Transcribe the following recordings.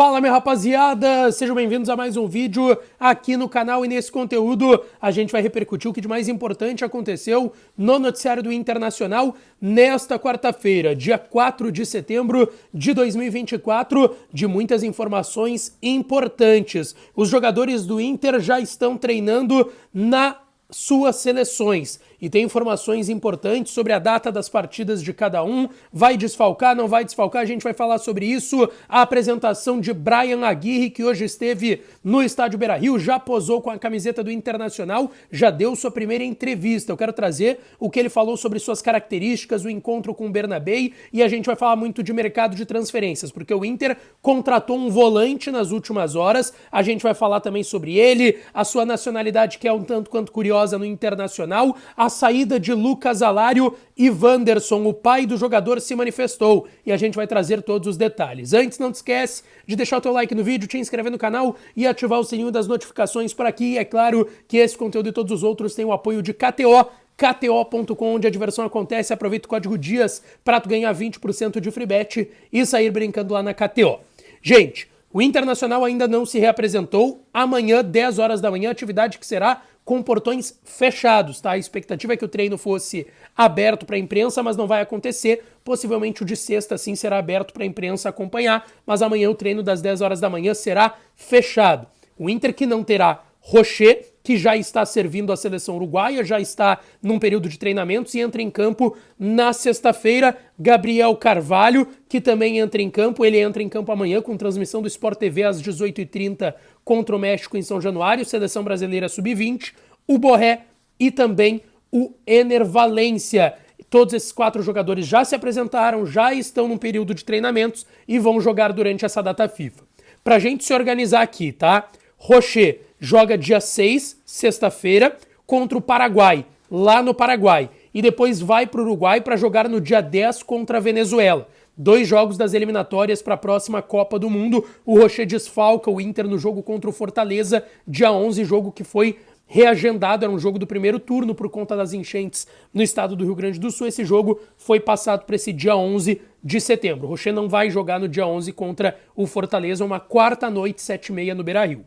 Fala, minha rapaziada! Sejam bem-vindos a mais um vídeo aqui no canal, e nesse conteúdo a gente vai repercutir o que de mais importante aconteceu no noticiário do Internacional nesta quarta-feira, dia 4 de setembro de 2024, de muitas informações importantes. Os jogadores do Inter já estão treinando nas suas seleções e tem informações importantes sobre a data das partidas de cada um. Vai desfalcar, não vai desfalcar? A gente vai falar sobre isso. A apresentação de Bryan Aguirre, que hoje esteve no estádio Beira-Rio, já posou com a camiseta do Internacional, já deu sua primeira entrevista. Eu quero trazer o que ele falou sobre suas características, o encontro com o Bernabei, e a gente vai falar muito de mercado de transferências, porque o Inter contratou um volante nas últimas horas. A gente vai falar também sobre ele, a sua nacionalidade, que é um tanto quanto curiosa no Internacional, a saída de Lucas Alário e Wanderson, o pai do jogador, se manifestou, e a gente vai trazer todos os detalhes. Antes, não te esquece de deixar o teu like no vídeo, te inscrever no canal e ativar o sininho das notificações por aqui. E é claro que esse conteúdo e todos os outros têm o apoio de KTO, KTO.com, onde a diversão acontece. Aproveita o código DIAS para tu ganhar 20% de free bet e sair brincando lá na KTO. Gente, o Internacional ainda não se reapresentou. Amanhã, 10 horas da manhã, atividade que será com portões fechados, tá? A expectativa é que o treino fosse aberto para a imprensa, mas não vai acontecer. Possivelmente o de sexta, sim, será aberto para a imprensa acompanhar, mas amanhã o treino das 10 horas da manhã será fechado. O Inter que não terá Rocher, que já está servindo a seleção uruguaia, já está num período de treinamentos e entra em campo na sexta-feira. Gabriel Carvalho, que também entra em campo, ele entra em campo amanhã com transmissão do Sport TV às 18h30 contra o México em São Januário, seleção brasileira sub-20, o Borré e também o Ener Valencia. Todos esses 4 jogadores já se apresentaram, já estão num período de treinamentos e vão jogar durante essa data FIFA. Pra gente se organizar aqui, tá? Rocher joga dia 6, sexta-feira, contra o Paraguai, lá no Paraguai. E depois vai para o Uruguai para jogar no dia 10 contra a Venezuela. 2 jogos das eliminatórias para a próxima Copa do Mundo. O Rocher desfalca o Inter no jogo contra o Fortaleza, dia 11, jogo que foi reagendado, era um jogo do primeiro turno por conta das enchentes no estado do Rio Grande do Sul. Esse jogo foi passado para esse dia 11 de setembro. O Rocher não vai jogar no dia 11 contra o Fortaleza, uma quarta noite, 7h30 no Beira-Rio.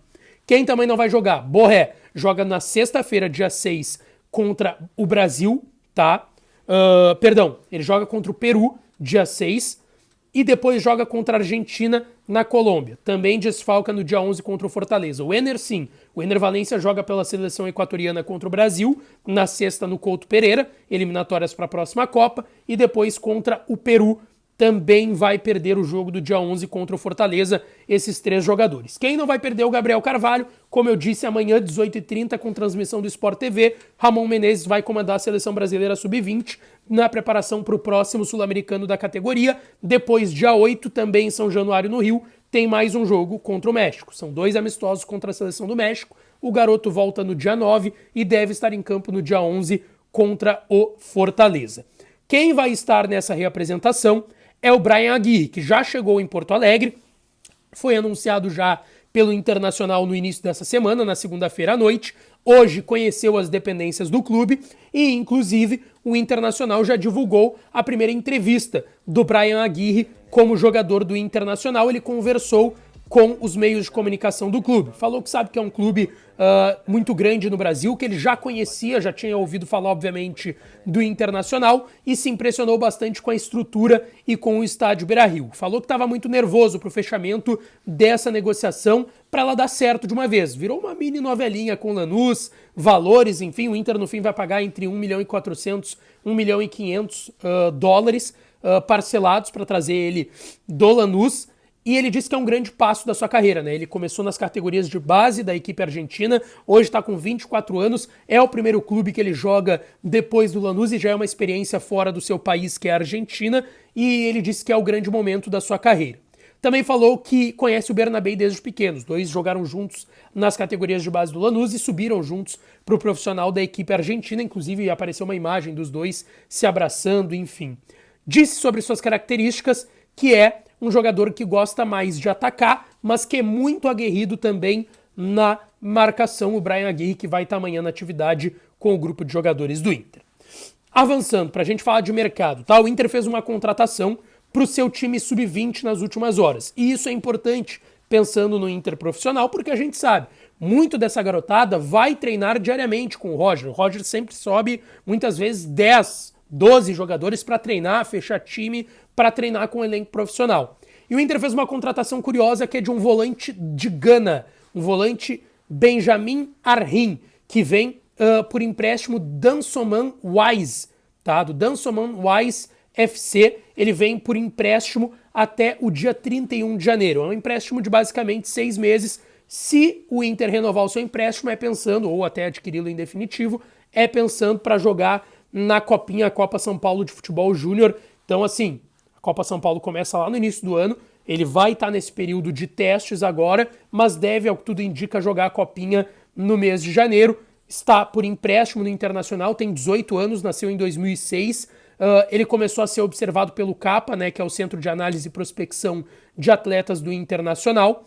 Quem também não vai jogar? Borré joga na sexta-feira, dia 6, contra o Brasil, tá? Ele joga contra o Peru, dia 6, e depois joga contra a Argentina na Colômbia. Também desfalca no dia 11 contra o Fortaleza. O Ener, sim. O Ener Valencia joga pela seleção equatoriana contra o Brasil, na sexta no Couto Pereira, eliminatórias para a próxima Copa, e depois contra o Peru, também vai perder o jogo do dia 11 contra o Fortaleza, esses 3 jogadores. Quem não vai perder é o Gabriel Carvalho, como eu disse, amanhã 18h30 com transmissão do Sport TV, Ramon Menezes vai comandar a seleção brasileira sub-20 na preparação para o próximo sul-americano da categoria. Depois, dia 8, também em São Januário, no Rio, tem mais um jogo contra o México. São 2 amistosos contra a seleção do México. O garoto volta no dia 9 e deve estar em campo no dia 11 contra o Fortaleza. Quem vai estar nessa reapresentação é o Bryan Aguirre, que já chegou em Porto Alegre, foi anunciado já pelo Internacional no início dessa semana, na segunda-feira à noite. Hoje conheceu as dependências do clube e, inclusive, o Internacional já divulgou a primeira entrevista do Bryan Aguirre como jogador do Internacional. Ele conversou com os meios de comunicação do clube. Falou que sabe que é um clube muito grande no Brasil, que ele já conhecia, já tinha ouvido falar, obviamente, do Internacional e se impressionou bastante com a estrutura e com o estádio Beira-Rio. Falou que estava muito nervoso para o fechamento dessa negociação para ela dar certo de uma vez. Virou uma mini novelinha com Lanús, valores, enfim, o Inter no fim vai pagar entre 1.400.000 e 1.500.000 dólares parcelados para trazer ele do Lanús. E ele disse que é um grande passo da sua carreira, né? Ele começou nas categorias de base da equipe argentina, hoje está com 24 anos, é o primeiro clube que ele joga depois do Lanús e já é uma experiência fora do seu país, que é a Argentina, e ele disse que é o grande momento da sua carreira. Também falou que conhece o Bernabei desde pequenos. Os 2 jogaram juntos nas categorias de base do Lanús e subiram juntos para o profissional da equipe argentina, inclusive apareceu uma imagem dos 2 se abraçando, enfim. Disse sobre suas características que é um jogador que gosta mais de atacar, mas que é muito aguerrido também na marcação. O Bryan Aguirre, que vai estar amanhã na atividade com o grupo de jogadores do Inter. Avançando, para a gente falar de mercado, tá? O Inter fez uma contratação para o seu time sub-20 nas últimas horas. E isso é importante pensando no Inter profissional, porque a gente sabe, muito dessa garotada vai treinar diariamente com o Roger. O Roger sempre sobe, muitas vezes, 10, 12 jogadores para treinar, fechar time, para treinar com o elenco profissional. E o Inter fez uma contratação curiosa que é de um volante de Gana, um volante Benjamin Arhin, que vem por empréstimo Dansoman Wise, tá? Do Dansoman Wise FC, ele vem por empréstimo até o dia 31 de janeiro. É um empréstimo de basicamente 6 meses. Se o Inter renovar o seu empréstimo, é pensando, ou até adquiri-lo em definitivo, é pensando para jogar na Copinha, a Copa São Paulo de Futebol Júnior. Então, assim, a Copa São Paulo começa lá no início do ano, ele vai estar nesse período de testes agora, mas deve, ao que tudo indica, jogar a Copinha no mês de janeiro. Está por empréstimo no Internacional, tem 18 anos, nasceu em 2006. Ele começou a ser observado pelo CAPA, né, que é o Centro de Análise e Prospecção de Atletas do Internacional.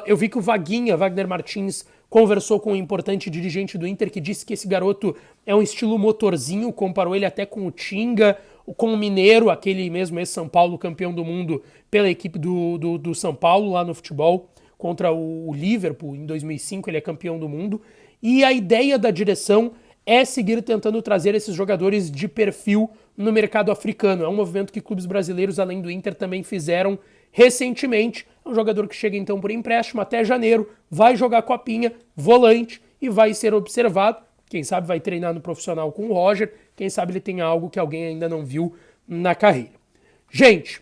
Eu vi que o Wagner Martins, conversou com um importante dirigente do Inter que disse que esse garoto é um estilo motorzinho, comparou ele até com o Tinga, com o Mineiro, aquele mesmo ex-São Paulo, campeão do mundo pela equipe do São Paulo lá no futebol, contra o Liverpool em 2005, ele é campeão do mundo. E a ideia da direção é seguir tentando trazer esses jogadores de perfil no mercado africano. É um movimento que clubes brasileiros, além do Inter, também fizeram recentemente. É um jogador que chega então por empréstimo até janeiro, vai jogar copinha, volante e vai ser observado. Quem sabe vai treinar no profissional com o Roger, quem sabe ele tem algo que alguém ainda não viu na carreira. Gente,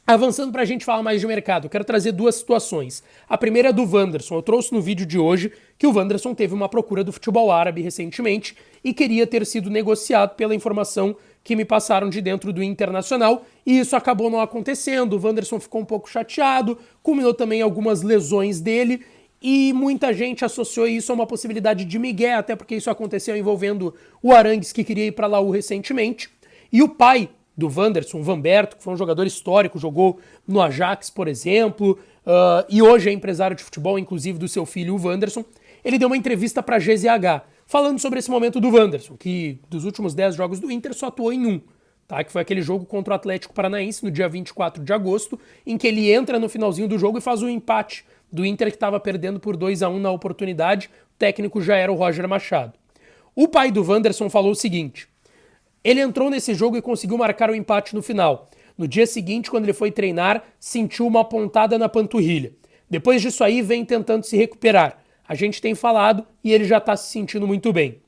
avançando para a gente falar mais de mercado, eu quero trazer duas situações. A primeira é do Wanderson. Eu trouxe no vídeo de hoje que o Wanderson teve uma procura do futebol árabe recentemente e queria ter sido negociado pela informação que me passaram de dentro do Internacional, e isso acabou não acontecendo. O Wanderson ficou um pouco chateado, culminou também algumas lesões dele, e muita gente associou isso a uma possibilidade de migué, até porque isso aconteceu envolvendo o Arangues, que queria ir para a Laú recentemente, e o pai do Wanderson, Vanberto, que foi um jogador histórico, jogou no Ajax, por exemplo, e hoje é empresário de futebol, inclusive do seu filho, o Wanderson. Ele deu uma entrevista para a GZH, falando sobre esse momento do Wanderson, que dos últimos 10 jogos do Inter só atuou em um, tá? Que foi aquele jogo contra o Atlético Paranaense no dia 24 de agosto, em que ele entra no finalzinho do jogo e faz o empate do Inter, que estava perdendo por 2-1 na oportunidade. O técnico já era o Roger Machado. O pai do Wanderson falou o seguinte: ele entrou nesse jogo e conseguiu marcar o empate no final. No dia seguinte, quando ele foi treinar, sentiu uma pontada na panturrilha. Depois disso aí, vem tentando se recuperar. A gente tem falado e ele já está se sentindo muito bem.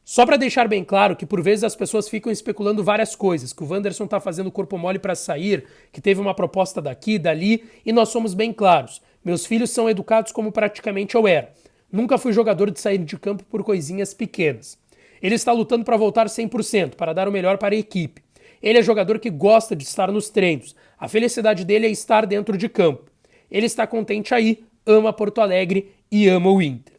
Só para deixar bem claro que por vezes as pessoas ficam especulando várias coisas, que o Wanderson está fazendo corpo mole para sair, que teve uma proposta daqui, dali, e nós somos bem claros. Meus filhos são educados como praticamente eu era. Nunca fui jogador de sair de campo por coisinhas pequenas. Ele está lutando para voltar 100%, para dar o melhor para a equipe. Ele é jogador que gosta de estar nos treinos. A felicidade dele é estar dentro de campo. Ele está contente aí, ama Porto Alegre e ama o Inter.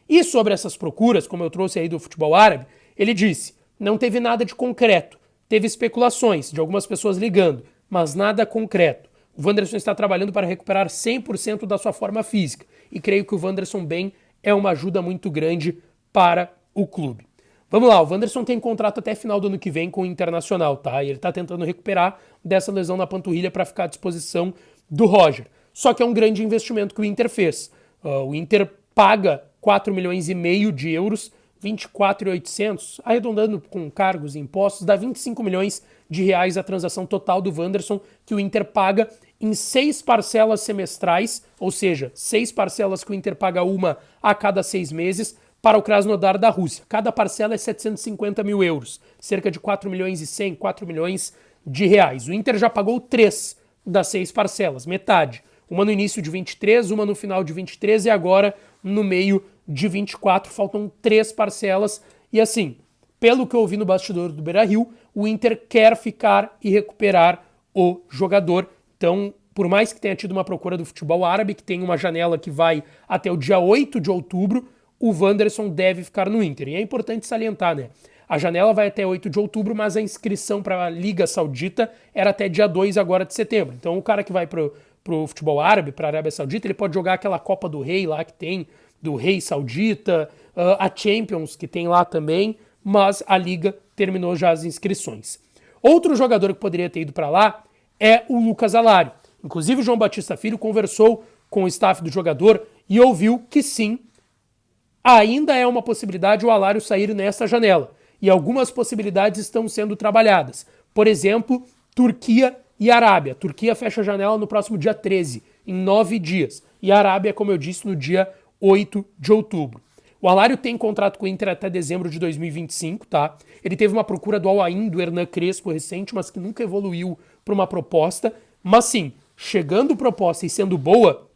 E sobre essas procuras, como eu trouxe aí do futebol árabe, ele disse: não teve nada de concreto. Teve especulações de algumas pessoas ligando, mas nada concreto. O Wanderson está trabalhando para recuperar 100% da sua forma física. E creio que o Wanderson bem é uma ajuda muito grande para o clube. Vamos lá, o Wanderson tem contrato até final do ano que vem com o Internacional, tá? E ele está tentando recuperar dessa lesão na panturrilha para ficar à disposição do Roger. Só que é um grande investimento que o Inter fez. O Inter paga 4 milhões e meio de euros, 24.800, arredondando com cargos e impostos, dá 25 milhões de reais a transação total do Wanderson, que o Inter paga em 6 parcelas semestrais, ou seja, 6 parcelas que o Inter paga uma a cada 6 meses, para o Krasnodar da Rússia. Cada parcela é 750 mil euros, cerca de 4 milhões e 100, 4 milhões de reais. O Inter já pagou 3 das 6 parcelas, metade. Uma no início de 23, uma no final de 23 e agora no meio de 24. Faltam 3 parcelas. E assim, pelo que eu ouvi no bastidor do Beira-Rio, o Inter quer ficar e recuperar o jogador. Então, por mais que tenha tido uma procura do futebol árabe, que tem uma janela que vai até o dia 8 de outubro, o Wanderson deve ficar no Inter. E é importante salientar, né? A janela vai até 8 de outubro, mas a inscrição para a Liga Saudita era até dia 2 agora de setembro. Então o cara que vai pro futebol árabe, para a Arábia Saudita, ele pode jogar aquela Copa do Rei lá que tem, do Rei Saudita, a Champions que tem lá também, mas a Liga terminou já as inscrições. Outro jogador que poderia ter ido para lá é o Lucas Alário. Inclusive o João Batista Filho conversou com o staff do jogador e ouviu que sim, ainda é uma possibilidade o Alário sair nessa janela. E algumas possibilidades estão sendo trabalhadas. Por exemplo, Turquia e Arábia. Turquia fecha a janela no próximo dia 13, em 9 dias. E a Arábia, como eu disse, no dia 8 de outubro. O Alário tem contrato com o Inter até dezembro de 2025, tá? Ele teve uma procura do Al-Ain, do Hernan Crespo recente, mas que nunca evoluiu para uma proposta. Mas sim, chegando proposta e sendo boa,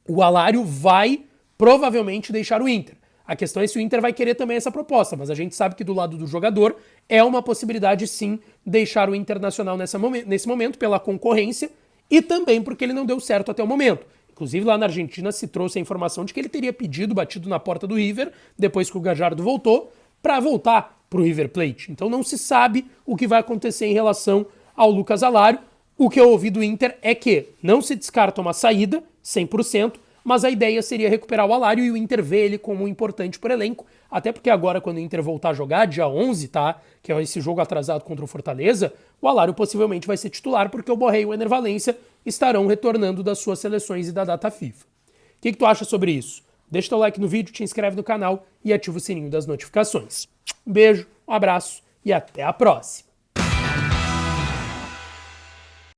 o Alário vai provavelmente deixar o Inter. A questão é se o Inter vai querer também essa proposta, mas a gente sabe que do lado do jogador é uma possibilidade sim deixar o Internacional nesse momento pela concorrência e também porque ele não deu certo até o momento. Inclusive lá na Argentina se trouxe a informação de que ele teria batido na porta do River, depois que o Gallardo voltou, para voltar para o River Plate. Então não se sabe o que vai acontecer em relação ao Lucas Alário. O que eu ouvi do Inter é que não se descarta uma saída, 100%, mas a ideia seria recuperar o Alário e o Inter vê ele como importante por elenco, até porque agora quando o Inter voltar a jogar, dia 11, tá, que é esse jogo atrasado contra o Fortaleza, o Alário possivelmente vai ser titular porque o Borré e o Ener Valencia estarão retornando das suas seleções e da data FIFA. O que tu acha sobre isso? Deixa teu like no vídeo, te inscreve no canal e ativa o sininho das notificações. Um beijo, um abraço e até a próxima!